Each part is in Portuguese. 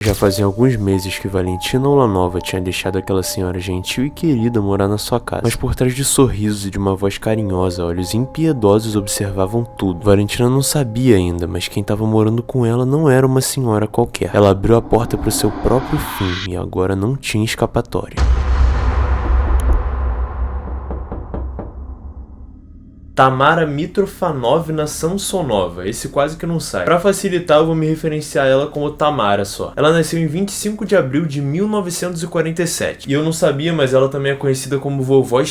Já fazia alguns meses que Valentina Ulanova tinha deixado aquela senhora gentil e querida morar na sua casa. Mas por trás de sorrisos e de uma voz carinhosa, olhos impiedosos observavam tudo. Valentina não sabia ainda, mas quem estava morando com ela não era uma senhora qualquer. Ela abriu a porta para o seu próprio fim e agora não tinha escapatória. Tamara Mitrofanovna Samsonova, esse quase que não sai. Pra facilitar, eu vou me referenciar a ela como Tamara só. Ela nasceu em 25 de abril de 1947. E eu não sabia, mas ela também é conhecida como vovó e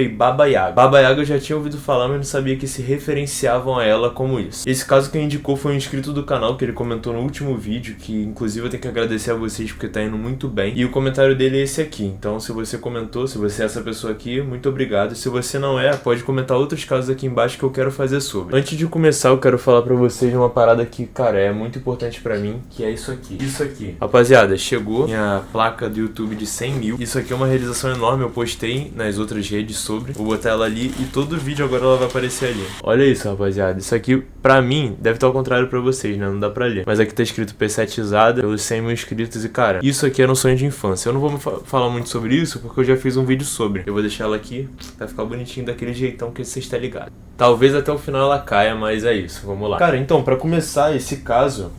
Baba Yaga. Baba Yaga eu já tinha ouvido falar, mas não sabia que se referenciavam a ela como isso. Esse caso quem indicou foi um inscrito do canal, que ele comentou no último vídeo, que inclusive eu tenho que agradecer a vocês porque tá indo muito bem. E o comentário dele é esse aqui. Então se você comentou, se você é essa pessoa aqui, muito obrigado. Se você não é, pode comentar outros casos aqui embaixo que eu quero fazer sobre. Antes de começar, eu quero falar pra vocês uma parada que, cara, é muito importante pra mim, que é isso aqui. Isso aqui. Rapaziada, chegou minha placa do YouTube de 100 mil. Isso aqui é uma realização enorme, eu postei nas outras redes sobre. Vou botar ela ali e todo vídeo agora ela vai aparecer ali. Olha isso, rapaziada. Isso aqui, pra mim, deve estar ao contrário pra vocês, né? Não dá pra ler. Mas aqui tá escrito P7izada pelos 100 mil inscritos e, cara, isso aqui era um sonho de infância. Eu não vou falar muito sobre isso porque eu já fiz um vídeo sobre. Eu vou deixar ela aqui, vai ficar bonitinho daquele jeitão que você está ligado. Talvez até o final ela caia, mas é isso. Vamos lá. Cara, então, pra começar esse caso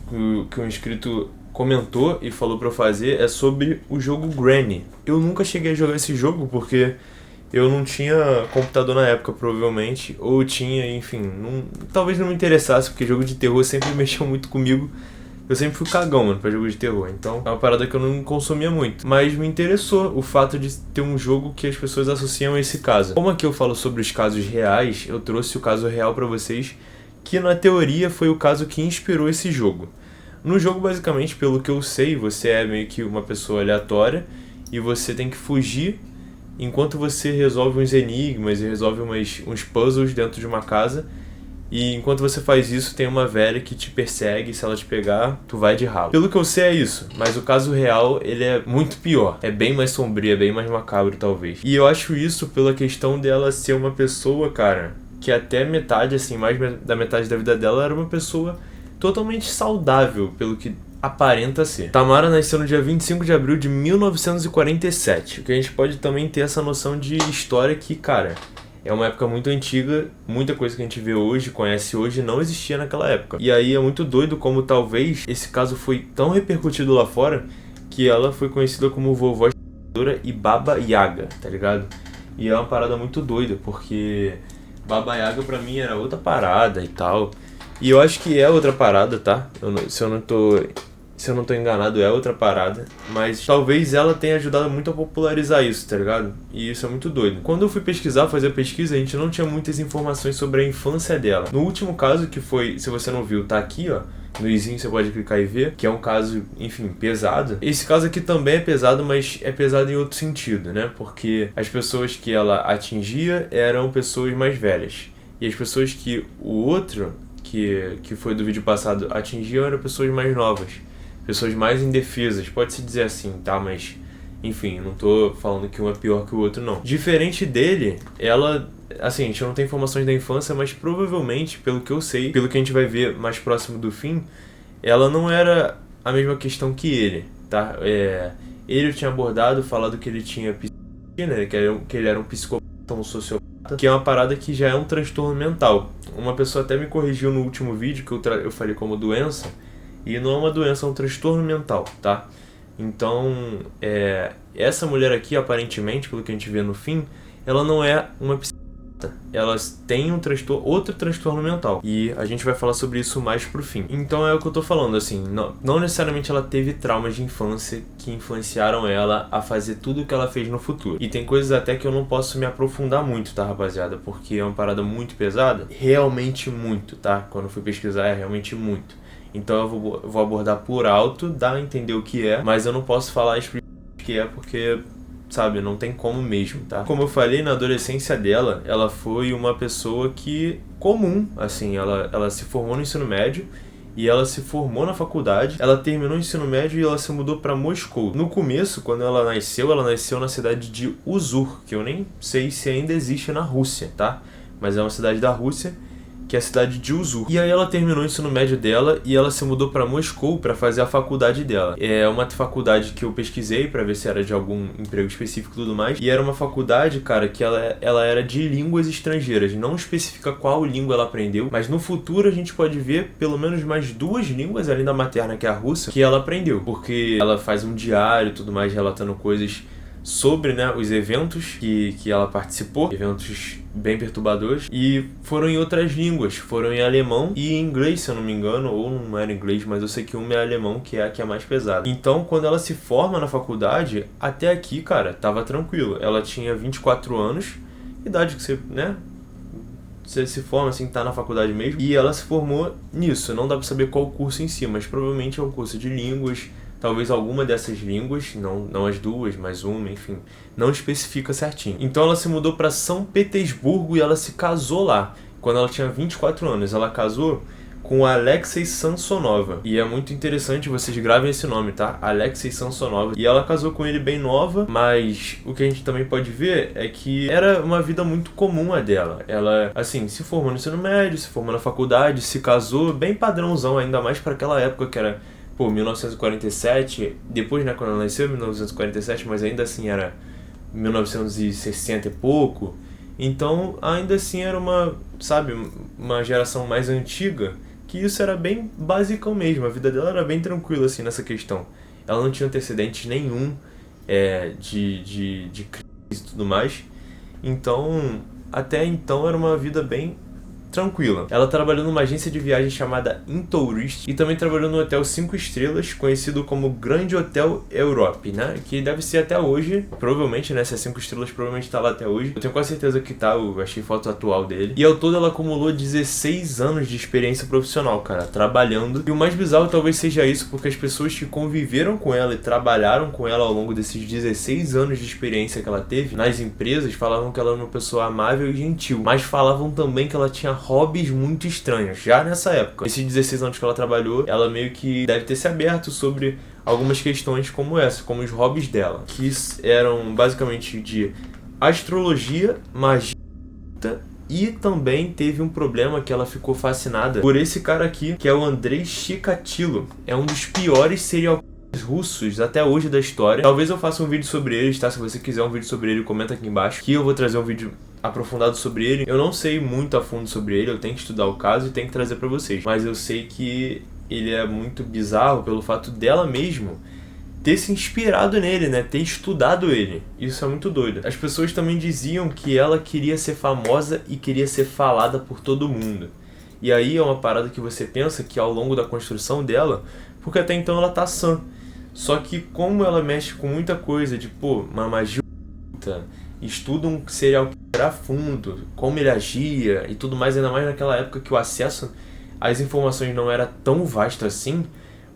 que o inscrito comentou e falou pra eu fazer é sobre o jogo Granny. Eu nunca cheguei a jogar esse jogo porque eu não tinha computador na época, provavelmente, ou tinha, enfim, talvez não me interessasse, porque jogo de terror sempre mexeu muito comigo. Eu sempre fui cagão, mano, pra jogo de terror, então é uma parada que eu não consumia muito. Mas me interessou o fato de ter um jogo que as pessoas associam a esse caso. Como aqui eu falo sobre os casos reais, eu trouxe o caso real pra vocês, que na teoria foi o caso que inspirou esse jogo. No jogo, basicamente, pelo que eu sei, você é meio que uma pessoa aleatória e você tem que fugir enquanto você resolve uns enigmas e resolve uns puzzles dentro de uma casa. E enquanto você faz isso, tem uma velha que te persegue, se ela te pegar, tu vai de ralo. Pelo que eu sei é isso, mas o caso real, ele é muito pior. É bem mais sombrio, é bem mais macabro, talvez. E eu acho isso pela questão dela ser uma pessoa, cara, que até metade, assim, mais da metade da vida dela era uma pessoa totalmente saudável, pelo que aparenta ser. Tamara nasceu no dia 25 de abril de 1947, o que a gente pode também ter essa noção de história que, cara, é uma época muito antiga, muita coisa que a gente vê hoje, conhece hoje, não existia naquela época. E aí é muito doido como talvez esse caso foi tão repercutido lá fora que ela foi conhecida como vovó e Baba Yaga, tá ligado? E é uma parada muito doida, porque Baba Yaga pra mim era outra parada e tal. E eu acho que é outra parada, tá? Se eu não tô enganado, é outra parada. Mas talvez ela tenha ajudado muito a popularizar isso, tá ligado? E isso é muito doido. Quando eu fui fazer a pesquisa, a gente não tinha muitas informações sobre a infância dela. No último caso, que foi, se você não viu, tá aqui, ó. No izinho você pode clicar e ver, que é um caso, enfim, pesado. Esse caso aqui também é pesado, mas é pesado em outro sentido, né? Porque as pessoas que ela atingia eram pessoas mais velhas. E as pessoas que o outro, que foi do vídeo passado, atingiam eram pessoas mais novas. Pessoas mais indefesas, pode-se dizer assim, tá? Mas, enfim, não tô falando que um é pior que o outro, não. Diferente dele, ela, assim, a gente não tem informações da infância, mas provavelmente, pelo que eu sei, pelo que a gente vai ver mais próximo do fim, ela não era a mesma questão que ele, tá? Ele tinha abordado, falado que ele tinha psicopatia, né? Que ele era um psicopata, um sociopata, que é uma parada que já é um transtorno mental. Uma pessoa até me corrigiu no último vídeo, que eu falei como doença, e não é uma doença, é um transtorno mental, tá? Então, essa mulher aqui, aparentemente, pelo que a gente vê no fim, ela não é uma psicopata. Ela tem outro transtorno mental. E a gente vai falar sobre isso mais pro fim. Então é o que eu tô falando, assim, não necessariamente ela teve traumas de infância que influenciaram ela a fazer tudo o que ela fez no futuro. E tem coisas até que eu não posso me aprofundar muito, tá, rapaziada? Porque é uma parada muito pesada. Realmente muito, tá? Quando eu fui pesquisar, é realmente muito. Então eu vou abordar por alto, dar a entender o que é, mas eu não posso falar explicitamente o que é porque, sabe, não tem como mesmo, tá? Como eu falei, na adolescência dela, ela foi uma pessoa comum, assim, ela se formou no ensino médio e ela se formou na faculdade, ela terminou o ensino médio e ela se mudou pra Moscou. No começo, quando ela nasceu na cidade de Uzur, que eu nem sei se ainda existe na Rússia, tá? Mas é uma cidade da Rússia, que é a cidade de Uzu. E aí ela terminou o ensino médio dela e ela se mudou para Moscou para fazer a faculdade dela. É uma faculdade que eu pesquisei para ver se era de algum emprego específico e tudo mais. E era uma faculdade, cara, que ela era de línguas estrangeiras. Não especifica qual língua ela aprendeu, mas no futuro a gente pode ver pelo menos mais 2 línguas além da materna, que é a russa, que ela aprendeu. Porque ela faz um diário e tudo mais, relatando coisas sobre, né, os eventos que ela participou, eventos bem perturbadores, e foram em outras línguas, foram em alemão e em inglês, se eu não me engano, ou não era inglês, mas eu sei que uma é alemão, que é a que é mais pesada. Então, quando ela se forma na faculdade, até aqui, cara, tava tranquilo. Ela tinha 24 anos, idade que você, né, você se forma, assim, tá na faculdade mesmo, e ela se formou nisso. Não dá pra saber qual curso em si, mas provavelmente é um curso de línguas. Talvez alguma dessas línguas, não as 2, mas uma, enfim, não especifica certinho. Então ela se mudou para São Petersburgo e ela se casou lá. Quando ela tinha 24 anos, ela casou com Alexei Samsonova. E é muito interessante, vocês gravem esse nome, tá? Alexei Samsonova. E ela casou com ele bem nova, mas o que a gente também pode ver é que era uma vida muito comum a dela. Ela, assim, se formou no ensino médio, se formou na faculdade, se casou, bem padrãozão, ainda mais para aquela época que era... 1947, depois, né, quando ela nasceu, 1947, mas ainda assim era 1960 e pouco, então ainda assim era uma geração mais antiga, que isso era bem basicão mesmo, a vida dela era bem tranquila, assim, nessa questão. Ela não tinha antecedentes nenhum de crise e tudo mais, então, até então era uma vida bem tranquila. Ela trabalhou numa agência de viagem chamada Intourist e também trabalhou no hotel 5 estrelas, conhecido como Grande Hotel Europe, né? Que deve ser até hoje, provavelmente, né? Se é 5 estrelas, provavelmente tá lá até hoje. Eu tenho quase certeza que tá, eu achei foto atual dele. E ao todo ela acumulou 16 anos de experiência profissional, cara, trabalhando. E o mais bizarro talvez seja isso, porque as pessoas que conviveram com ela e trabalharam com ela ao longo desses 16 anos de experiência que ela teve nas empresas, falavam que ela era uma pessoa amável e gentil, mas falavam também que ela tinha hobbies muito estranhos, já nessa época. Esses 16 anos que ela trabalhou, ela meio que deve ter se aberto sobre algumas questões como essa, como os hobbies dela, que eram basicamente de astrologia, magia, e também teve um problema que ela ficou fascinada por esse cara aqui, que é o Andrei Chikatilo. É um dos piores serial russos até hoje da história. Talvez eu faça um vídeo sobre eles, tá? Se você quiser um vídeo sobre ele, comenta aqui embaixo, que eu vou trazer um vídeo aprofundado sobre ele. Eu não sei muito a fundo sobre ele, eu tenho que estudar o caso e tenho que trazer pra vocês, mas eu sei que ele é muito bizarro pelo fato dela mesmo ter se inspirado nele, né? Ter estudado ele. Isso é muito doido. As pessoas também diziam que ela queria ser famosa e queria ser falada por todo mundo. E aí é uma parada que você pensa que ao longo da construção dela, porque até então ela tá sã, só que como ela mexe com muita coisa de, uma magia, estuda um serial killer a fundo, como ele agia e tudo mais, ainda mais naquela época que o acesso às informações não era tão vasto assim,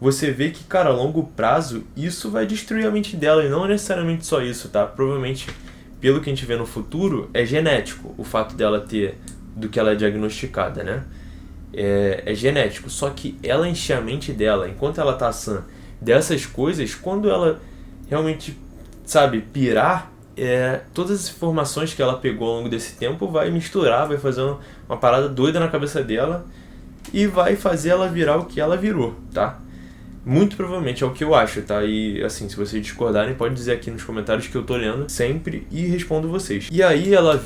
você vê que, cara, a longo prazo, isso vai destruir a mente dela, e não necessariamente só isso, tá? Provavelmente, pelo que a gente vê no futuro, é genético, o fato dela ter, do que ela é diagnosticada, né? É genético, só que ela enche a mente dela, enquanto ela tá sã, dessas coisas, quando ela realmente, pirar, todas as informações que ela pegou ao longo desse tempo vai misturar, vai fazer uma parada doida na cabeça dela e vai fazer ela virar o que ela virou, tá? Muito provavelmente é o que eu acho, tá? E assim, se vocês discordarem, pode dizer aqui nos comentários que eu tô lendo sempre e respondo vocês. E aí ela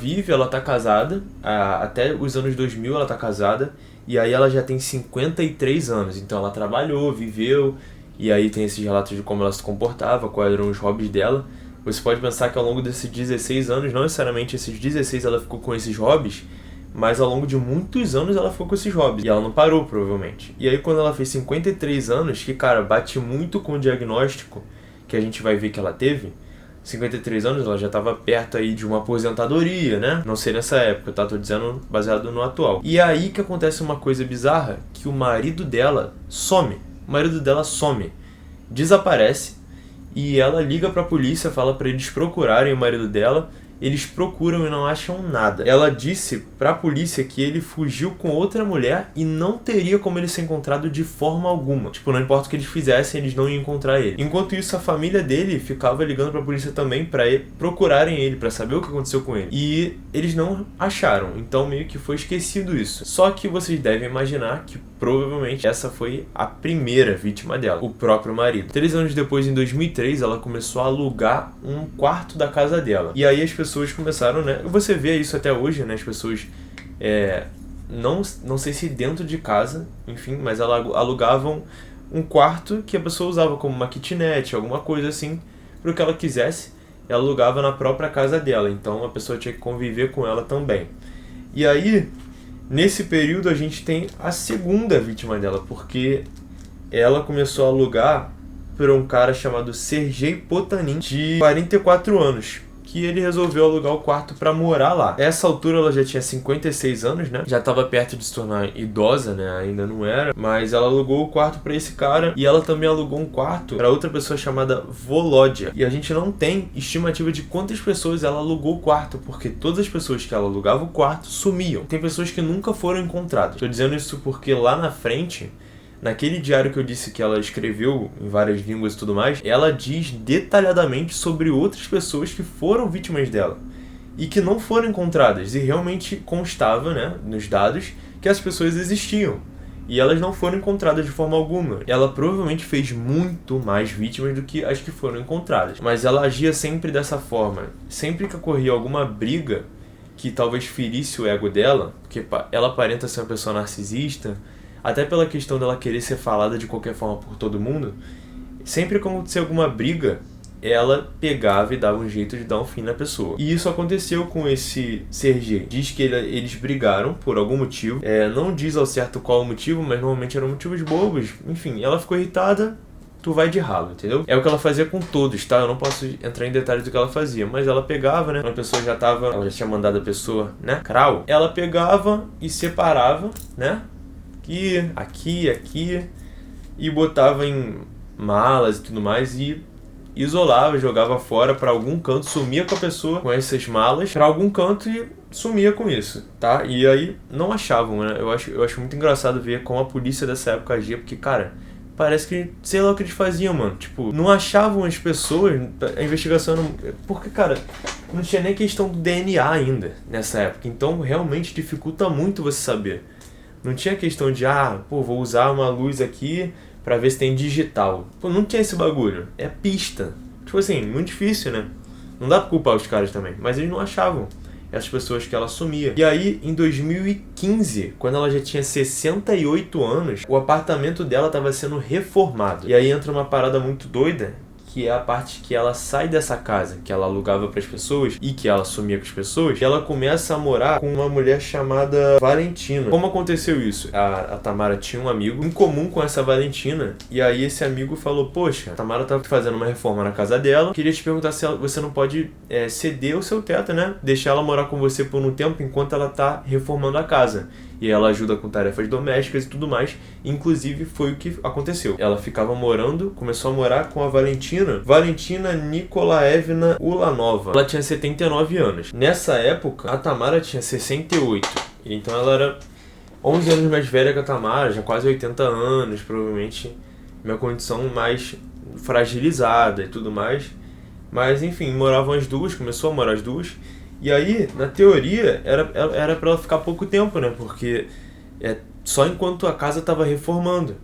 tá casada, até os anos 2000 ela tá casada, e aí ela já tem 53 anos, então ela trabalhou, viveu, e aí tem esses relatos de como ela se comportava, quais eram os hobbies dela. Você pode pensar que ao longo desses 16 anos, não necessariamente esses 16 ela ficou com esses hobbies, mas ao longo de muitos anos ela ficou com esses hobbies. E ela não parou, provavelmente. E aí quando ela fez 53 anos, que, cara, bate muito com o diagnóstico que a gente vai ver que ela teve. 53 anos, ela já estava perto aí de uma aposentadoria, né? Não sei nessa época, tá? Tô dizendo baseado no atual. E aí que acontece uma coisa bizarra, que o marido dela some. O marido dela some. Desaparece. E ela liga pra polícia, fala pra eles procurarem o marido dela. eles procuram e não acham nada. Ela disse pra polícia que ele fugiu com outra mulher e não teria como ele ser encontrado de forma alguma. Tipo, não importa o que eles fizessem, eles não iam encontrar ele. Enquanto isso, a família dele ficava ligando pra polícia também pra procurarem ele, pra saber o que aconteceu com ele. E eles não acharam, então meio que foi esquecido isso. Só que vocês devem imaginar que provavelmente essa foi a primeira vítima dela, o próprio marido. 3 anos depois, em 2003, ela começou a alugar um quarto da casa dela. E aí as pessoas começaram, né? Você vê isso até hoje, né? As pessoas, não sei se dentro de casa, enfim, mas alugavam um quarto que a pessoa usava como uma kitnet, alguma coisa assim, pro que ela quisesse. Ela alugava na própria casa dela, então a pessoa tinha que conviver com ela também. E aí, nesse período, a gente tem a segunda vítima dela, porque ela começou a alugar por um cara chamado Sergei Potanin, de 44 anos, que ele resolveu alugar o quarto pra morar lá. Essa altura ela já tinha 56 anos, né? Já estava perto de se tornar idosa, né? Ainda não era, mas ela alugou o quarto pra esse cara e ela também alugou um quarto pra outra pessoa chamada Volodya. E a gente não tem estimativa de quantas pessoas ela alugou o quarto, porque todas as pessoas que ela alugava o quarto sumiam. Tem pessoas que nunca foram encontradas. Tô dizendo isso porque lá na frente, naquele diário que eu disse que ela escreveu em várias línguas e tudo mais, ela diz detalhadamente sobre outras pessoas que foram vítimas dela e que não foram encontradas. E realmente constava, né, nos dados, que as pessoas existiam e elas não foram encontradas de forma alguma. Ela provavelmente fez muito mais vítimas do que as que foram encontradas, mas ela agia sempre dessa forma. Sempre que ocorria alguma briga que talvez ferisse o ego dela, porque ela aparenta ser uma pessoa narcisista, até pela questão dela querer ser falada de qualquer forma por todo mundo, sempre que acontecia alguma briga, ela pegava e dava um jeito de dar um fim na pessoa. E isso aconteceu com esse Sergei. Diz que eles brigaram por algum motivo, não diz ao certo qual o motivo, mas normalmente eram motivos bobos. Enfim, ela ficou irritada, tu vai de ralo, entendeu? É o que ela fazia com todos, tá? Eu não posso entrar em detalhes do que ela fazia, mas ela pegava, né? Uma pessoa ela já tinha mandado a pessoa, né? Crau. Ela pegava e separava, né? Aqui, e botava em malas e tudo mais e isolava, jogava fora pra algum canto, sumia com a pessoa com essas malas pra algum canto e sumia com isso, tá? E aí não achavam, né? Eu acho muito engraçado ver como a polícia dessa época agia, porque, cara, parece que, sei lá o que eles faziam, mano. Tipo, não achavam as pessoas, a investigação não... Porque, cara, não tinha nem questão do DNA ainda nessa época, então realmente dificulta muito você saber. Não tinha questão de, vou usar uma luz aqui pra ver se tem digital. Pô, não tinha esse bagulho. É pista. Tipo assim, muito difícil, né? Não dá pra culpar os caras também. Mas eles não achavam essas pessoas que ela sumia. E aí, em 2015, quando ela já tinha 68 anos, o apartamento dela tava sendo reformado. E aí entra uma parada muito doida, que é a parte que ela sai dessa casa que ela alugava para as pessoas e que ela sumia com as pessoas, e ela começa a morar com uma mulher chamada Valentina. Como aconteceu isso? A Tamara tinha um amigo em comum com essa Valentina, e aí esse amigo falou, poxa, a Tamara tá fazendo uma reforma na casa dela, queria te perguntar se você não pode ceder o seu teto, né? Deixar ela morar com você por um tempo enquanto ela tá reformando a casa. E ela ajuda com tarefas domésticas e tudo mais. Inclusive, foi o que aconteceu. Ela ficava começou a morar com a Valentina Nikolaevna Ulanova. Ela tinha 79 anos. Nessa época, a Tamara tinha 68. Então ela era 11 anos mais velha que a Tamara, já quase 80 anos, provavelmente minha condição mais fragilizada e tudo mais. Mas enfim, moravam as duas, começou a morar as duas. E aí, na teoria, era pra ela ficar pouco tempo, né? Porque só enquanto a casa tava reformando.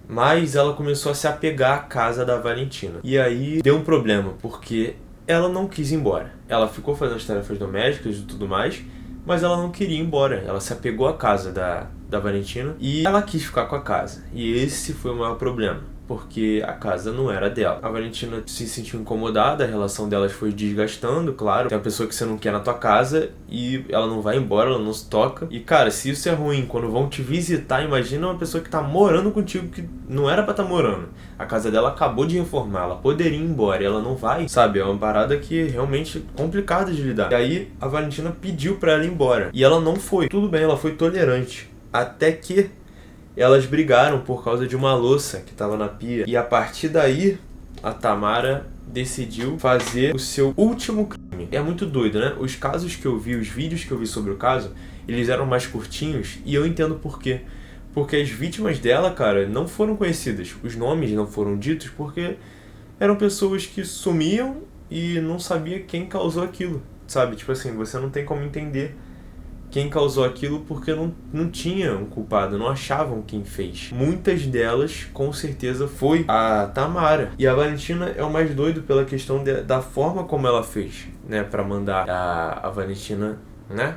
Mas ela começou a se apegar à casa da Valentina. E aí deu um problema, porque ela não quis ir embora. Ela ficou fazendo as tarefas domésticas e tudo mais, mas ela não queria ir embora. Ela se apegou à casa da Valentina e ela quis ficar com a casa. E esse foi o maior problema, porque a casa não era dela. A Valentina se sentiu incomodada, a relação delas foi desgastando, claro. Tem uma pessoa que você não quer na tua casa e ela não vai embora, ela não se toca. E cara, se isso é ruim, quando vão te visitar, imagina uma pessoa que tá morando contigo, que não era pra tá morando. A casa dela acabou de reformar, ela poderia ir embora e ela não vai, sabe? É uma parada que é realmente complicada de lidar. E aí a Valentina pediu pra ela ir embora e ela não foi. Tudo bem, ela foi tolerante. Até que elas brigaram por causa de uma louça que estava na pia. E a partir daí, a Tamara decidiu fazer o seu último crime. nome. É muito doido, né? Os casos que eu vi, os vídeos que eu vi sobre o caso, eles eram mais curtinhos e eu entendo por quê. Porque as vítimas dela, cara, não foram conhecidas. Os nomes não foram ditos porque eram pessoas que sumiam e não sabia quem causou aquilo, sabe? Tipo assim, você não tem como entender quem causou aquilo porque não tinha um culpado, não achavam quem fez. Muitas delas, com certeza, foi a Tamara. E a Valentina é o mais doido pela questão da forma como ela fez, né? Pra mandar a Valentina, né?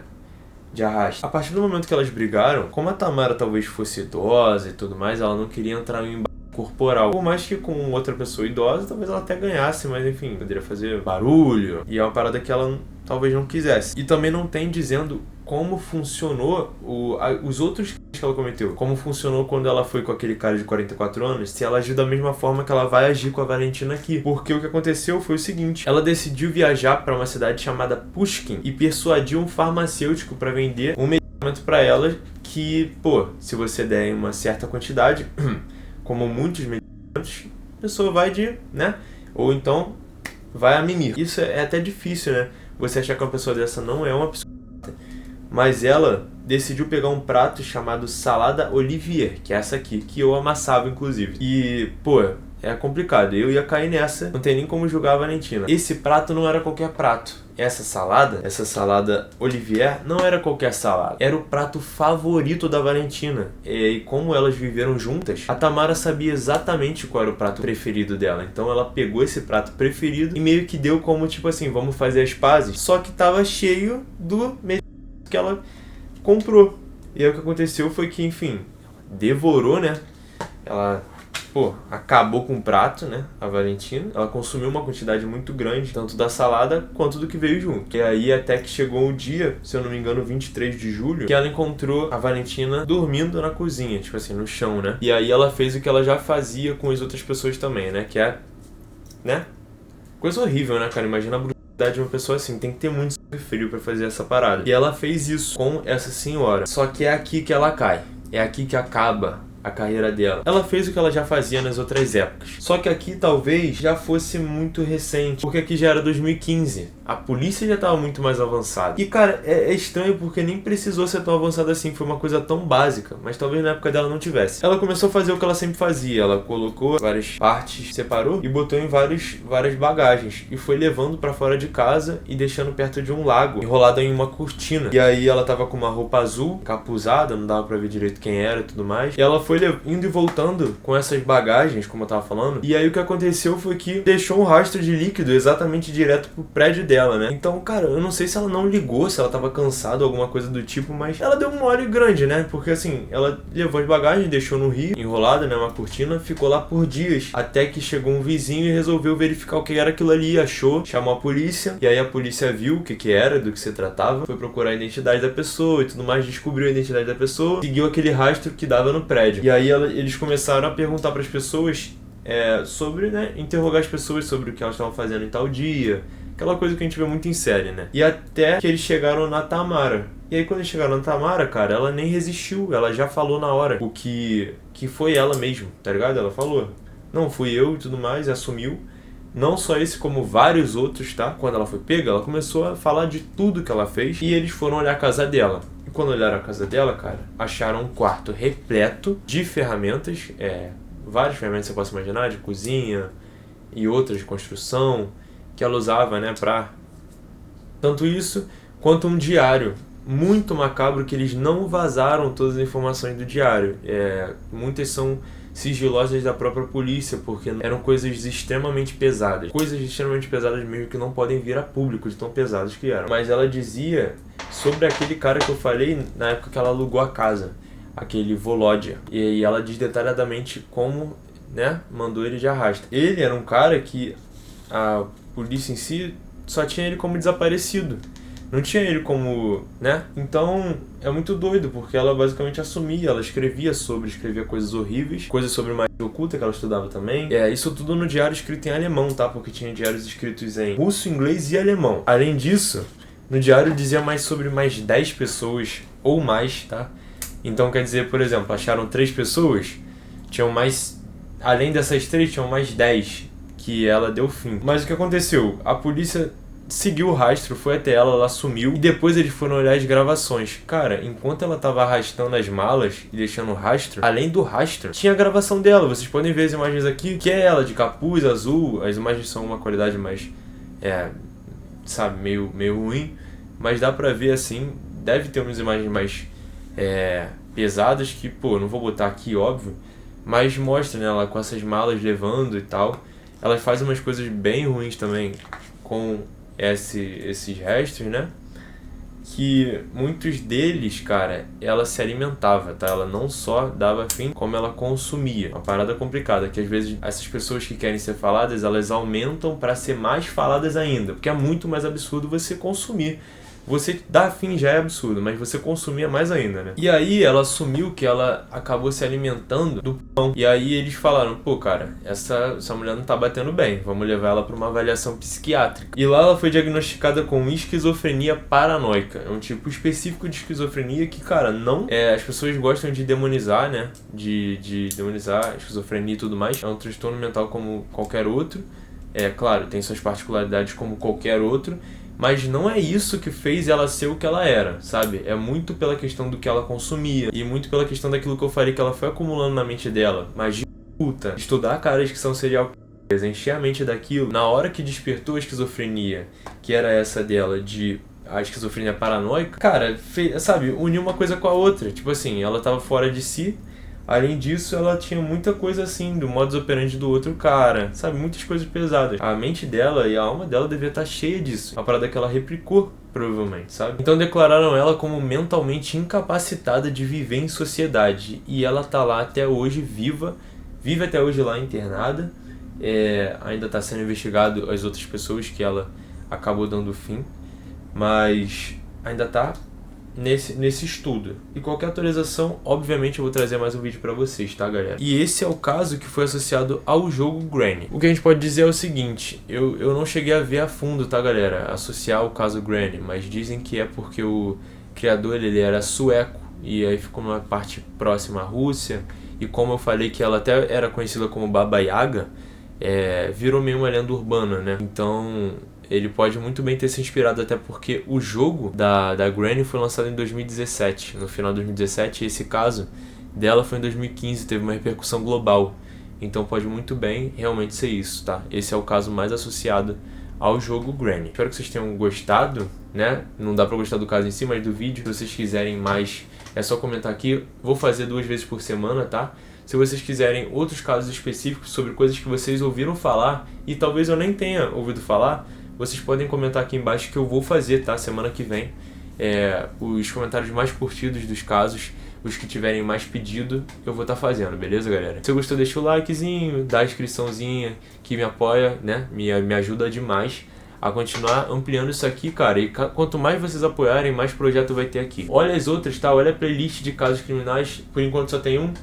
De arrasto. A partir do momento que elas brigaram, como a Tamara talvez fosse idosa e tudo mais, ela não queria entrar em embate corporal. Por mais que com outra pessoa idosa, talvez ela até ganhasse, mas enfim, poderia fazer barulho. E é uma parada que ela talvez não quisesse. E também não tem dizendo como funcionou os outros crimes que ela cometeu. Como funcionou quando ela foi com aquele cara de 44 anos, se ela agiu da mesma forma que ela vai agir com a Valentina aqui. Porque o que aconteceu foi o seguinte: ela decidiu viajar para uma cidade chamada Pushkin e persuadiu um farmacêutico para vender um medicamento para ela que, pô, se você der em uma certa quantidade, como muitos medicamentos, a pessoa vai né? Ou então vai a mimir. Isso é até difícil, né? Você achar que uma pessoa dessa não é uma psicopata. Mas ela decidiu pegar um prato chamado salada Olivier, que é essa aqui, que eu amassava inclusive. E, pô, é complicado, eu ia cair nessa, não tem nem como julgar a Valentina. Esse prato não era qualquer prato. Essa salada Olivier, não era qualquer salada. Era o prato favorito da Valentina. E como elas viveram juntas, a Tamara sabia exatamente qual era o prato preferido dela. Então ela pegou esse prato preferido e meio que deu como, tipo assim, vamos fazer as pazes. Só que tava cheio do que ela comprou. E aí o que aconteceu foi que, enfim, devorou, né? Ela, acabou com o prato, né? A Valentina. Ela consumiu uma quantidade muito grande, tanto da salada quanto do que veio junto. E aí até que chegou o dia, se eu não me engano, 23 de julho, que ela encontrou a Valentina dormindo na cozinha, tipo assim, no chão, né? E aí ela fez o que ela já fazia com as outras pessoas também, né? Que é, né? Coisa horrível, né, cara? Imagina a brutalidade de uma pessoa assim. Tem que ter muito sangue frio pra fazer essa parada. E ela fez isso com essa senhora. Só que é aqui que ela cai. É aqui que acaba a carreira dela. Ela fez o que ela já fazia nas outras épocas. Só que aqui talvez já fosse muito recente, porque aqui já era 2015. A polícia já estava muito mais avançada. E cara, é estranho porque nem precisou ser tão avançada assim. Foi uma coisa tão básica, mas talvez na época dela não tivesse. Ela começou a fazer o que ela sempre fazia. Ela colocou várias partes, separou e botou em várias bagagens. E foi levando pra fora de casa e deixando perto de um lago, enrolada em uma cortina. E aí ela tava com uma roupa azul, capuzada, não dava pra ver direito quem era e tudo mais. E ela foi indo e voltando com essas bagagens, como eu tava falando. E aí o que aconteceu foi que deixou um rastro de líquido exatamente direto pro prédio dela, né? Então, cara, eu não sei se ela não ligou, se ela tava cansada ou alguma coisa do tipo, mas ela deu um mole grande, né? Porque assim, ela levou as bagagens, deixou no rio, enrolada, né? Uma cortina, ficou lá por dias, até que chegou um vizinho e resolveu verificar o que era aquilo ali, achou, chamou a polícia, e aí a polícia viu o que era, do que se tratava, foi procurar a identidade da pessoa e tudo mais, descobriu a identidade da pessoa, seguiu aquele rastro que dava no prédio. E aí eles começaram a perguntar para as pessoas sobre, né, interrogar as pessoas sobre o que elas estavam fazendo em tal dia, aquela coisa que a gente vê muito em série, né? E até que eles chegaram na Tamara. E aí quando eles chegaram na Tamara, cara, ela nem resistiu, ela já falou na hora o que foi ela mesmo, tá ligado? Ela falou, não, fui eu e tudo mais, e assumiu. Não só esse, como vários outros, tá? Quando ela foi pega, ela começou a falar de tudo que ela fez e eles foram olhar a casa dela. E quando olharam a casa dela, cara, acharam um quarto repleto de ferramentas, várias ferramentas que você possa imaginar, de cozinha e outras de construção, que ela usava, né, pra... Tanto isso, quanto um diário muito macabro que eles não vazaram todas as informações do diário. Muitas são sigilosas da própria polícia, porque eram coisas extremamente pesadas. Coisas extremamente pesadas mesmo que não podem vir a público, de tão pesadas que eram. Mas ela dizia sobre aquele cara que eu falei na época que ela alugou a casa, aquele Volodya. E ela diz detalhadamente como, né, mandou ele de arrasto. Ele era um cara que a polícia em si só tinha ele como desaparecido. Não tinha ele como, né? Então é muito doido, porque ela basicamente assumia, ela escrevia coisas horríveis, coisas sobre magia oculta que ela estudava também. Isso tudo no diário escrito em alemão, tá? Porque tinha diários escritos em russo, inglês e alemão. Além disso, no diário dizia mais sobre mais 10 pessoas ou mais, tá? Então quer dizer, por exemplo, acharam 3 pessoas, tinham mais, além dessas 3, tinham mais 10 que ela deu fim. Mas o que aconteceu? A polícia seguiu o rastro, foi até ela sumiu, e depois eles foram olhar as gravações. Cara, enquanto ela tava arrastando as malas e deixando o rastro, além do rastro, tinha a gravação dela. Vocês podem ver as imagens aqui, que é ela de capuz azul. As imagens são uma qualidade mais, sabe, meio ruim, mas dá pra ver assim. Deve ter umas imagens mais pesadas que, pô, não vou botar aqui, óbvio, mas mostra, né, ela com essas malas levando e tal. Ela faz umas coisas bem ruins também com esses restos, né? Que muitos deles, cara, ela se alimentava, tá? Ela não só dava fim, como ela consumia. Uma parada complicada, que às vezes essas pessoas que querem ser faladas, elas aumentam pra ser mais faladas ainda. Porque é muito mais absurdo você consumir. Você dar fim já é absurdo, mas você consumia mais ainda, né? E aí ela assumiu que ela acabou se alimentando do pão. E aí eles falaram, pô, cara, essa mulher não tá batendo bem, vamos levar ela pra uma avaliação psiquiátrica. E lá ela foi diagnosticada com esquizofrenia paranoica. É um tipo específico de esquizofrenia que, cara, não... as pessoas gostam de demonizar, né? De demonizar a esquizofrenia e tudo mais. É um transtorno mental como qualquer outro. Claro, tem suas particularidades como qualquer outro. Mas não é isso que fez ela ser o que ela era, sabe? É muito pela questão do que ela consumia e muito pela questão daquilo que eu falei que ela foi acumulando na mente dela. Mas de puta, estudar caras que são serial killers, encher a mente daquilo. Na hora que despertou a esquizofrenia, que era essa dela de a esquizofrenia paranoica, cara, sabe, uniu uma coisa com a outra. Tipo assim, ela tava fora de si. Além disso, ela tinha muita coisa assim, do modus operandi do outro cara, sabe? Muitas coisas pesadas. A mente dela e a alma dela devia estar cheia disso. Uma parada que ela replicou, provavelmente, sabe? Então declararam ela como mentalmente incapacitada de viver em sociedade. E ela tá lá até hoje, vive até hoje lá internada. Ainda tá sendo investigado as outras pessoas que ela acabou dando fim. Mas ainda tá nesse estudo. E qualquer atualização, obviamente eu vou trazer mais um vídeo pra vocês, tá, galera? E esse é o caso que foi associado ao jogo Granny. O que a gente pode dizer é o seguinte, eu não cheguei a ver a fundo, tá, galera? Associar o caso Granny, mas dizem que é porque o criador, ele era sueco, e aí ficou numa parte próxima à Rússia, e como eu falei que ela até era conhecida como Baba Yaga, virou meio uma lenda urbana, né? Então ele pode muito bem ter se inspirado, até porque o jogo da Granny foi lançado em 2017, no final de 2017, e esse caso dela foi em 2015, teve uma repercussão global. Então pode muito bem realmente ser isso, tá? Esse é o caso mais associado ao jogo Granny. Espero que vocês tenham gostado, né? Não dá pra gostar do caso em si, mas do vídeo. Se vocês quiserem mais, é só comentar aqui. Vou fazer 2 vezes por semana, tá? Se vocês quiserem outros casos específicos sobre coisas que vocês ouviram falar e talvez eu nem tenha ouvido falar, vocês podem comentar aqui embaixo que eu vou fazer, tá? Semana que vem. Os comentários mais curtidos dos casos, os que tiverem mais pedido, eu vou estar fazendo, beleza, galera? Se gostou, deixa o likezinho, dá a inscriçãozinha que me apoia, né? Me ajuda demais a continuar ampliando isso aqui, cara. E quanto mais vocês apoiarem, mais projeto vai ter aqui. Olha as outras, tá? Olha a playlist de casos criminais. Por enquanto só tem um,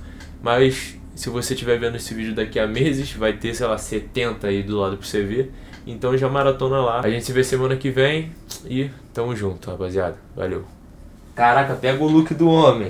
mas se você estiver vendo esse vídeo daqui a meses, vai ter, sei lá, 70 aí do lado pra você ver. Então já maratona lá. A gente se vê semana que vem e tamo junto, rapaziada. Valeu. Caraca, pega o look do homem.